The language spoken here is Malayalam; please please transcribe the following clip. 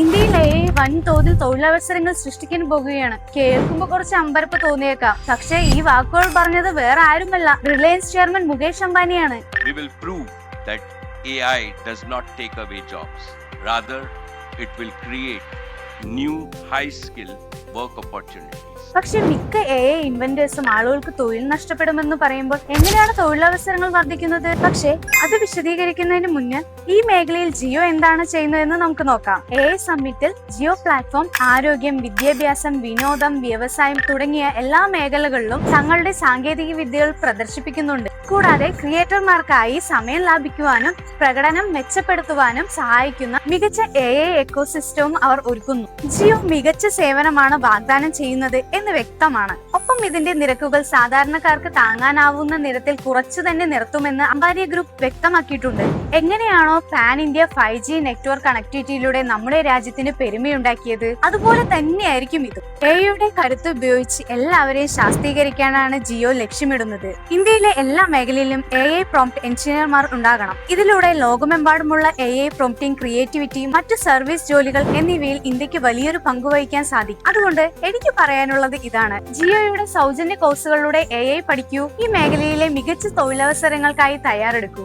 ഇന്ത്യയിലെ വൻതോതിൽ തൊഴിലവസരങ്ങൾ സൃഷ്ടിക്കാൻ പോകുകയാണ്. കേൾക്കുമ്പോൾ കുറച്ച് അമ്പരപ്പ് തോന്നിയേക്കാം. പക്ഷേ ഈ വാക്കുകൾ പറഞ്ഞത് വേറെ ആരുമല്ല, റിലയൻസ് ചെയർമാൻ മുകേഷ് അംബാനിയാണ്. We will prove that AI does not take away jobs. Rather, it will create new high-skill work opportunities. പക്ഷെ മിക്ക AI ഇൻവെന്റേഴ്സും ആളുകൾക്ക് തൊഴിൽ നഷ്ടപ്പെടുമെന്ന് പറയുമ്പോൾ എങ്ങനെയാണ് തൊഴിലവസരങ്ങൾ വർദ്ധിക്കുന്നത്? പക്ഷേ അത് വിശദീകരിക്കുന്നതിന് മുന്നേ ഈ മേഖലയിൽ ജിയോ എന്താണ് ചെയ്യുന്നതെന്ന് നമുക്ക് നോക്കാം. AI സമ്മിറ്റിൽ ജിയോ പ്ലാറ്റ്ഫോം ആരോഗ്യം, വിദ്യാഭ്യാസം, വിനോദം, വ്യവസായം തുടങ്ങിയ എല്ലാ മേഖലകളിലും തങ്ങളുടെ സാങ്കേതിക വിദ്യകൾ പ്രദർശിപ്പിക്കുന്നുണ്ട്. കൂടാതെ ക്രിയേറ്റർമാർക്കായി സമയം ലാഭിക്കുവാനും പ്രകടനം മെച്ചപ്പെടുത്തുവാനും സഹായിക്കുന്ന മികച്ച AI എക്കോസിസ്റ്റവും അവർ ഒരുക്കുന്നു. ജിയോ മികച്ച സേവനമാണ് വാഗ്ദാനം ചെയ്യുന്നത് എന്ന് വ്യക്തമാണ്. ഒപ്പം ഇതിന്റെ നിരക്കുകൾ സാധാരണക്കാർക്ക് താങ്ങാനാവുന്ന നിരത്തിൽ കുറച്ചു തന്നെ നിർത്തുമെന്ന് അംബാനി ഗ്രൂപ്പ് വ്യക്തമാക്കിയിട്ടുണ്ട്. എങ്ങനെയാണോ പാൻ ഇന്ത്യ 5G നെറ്റ്വർക്ക് കണക്ടിവിറ്റിയിലൂടെ നമ്മുടെ രാജ്യത്തിന് പെരുമയുണ്ടാക്കിയത്, അതുപോലെ തന്നെയായിരിക്കും ഇതും. AI കരുത്ത് ഉപയോഗിച്ച് എല്ലാവരെയും ശാക്തീകരിക്കാനാണ് ജിയോ ലക്ഷ്യമിടുന്നത്. ഇന്ത്യയിലെ എല്ലാ മേഖലയിലും AI പ്രോംപ്റ്റ് എഞ്ചിനീയർമാർ ഉണ്ടാകണം. ഇതിലൂടെ ലോകമെമ്പാടുമുള്ള AI പ്രോംപ്റ്റിംഗ്, ക്രിയേറ്റിവിറ്റി, മറ്റു സർവീസ് ജോലികൾ എന്നിവയിൽ ഇന്ത്യക്ക് വലിയൊരു പങ്കുവഹിക്കാൻ സാധിക്കും. അതുകൊണ്ട് എനിക്ക് പറയാനുള്ളത് ഇതാണ്: ജിയോയുടെ സൗജന്യ കോഴ്സുകളിലൂടെ AI പഠിക്കൂ. ഈ മേഖലയിലെ മികച്ച തൊഴിലവസരങ്ങൾക്കായി തയ്യാറെടുക്കൂ.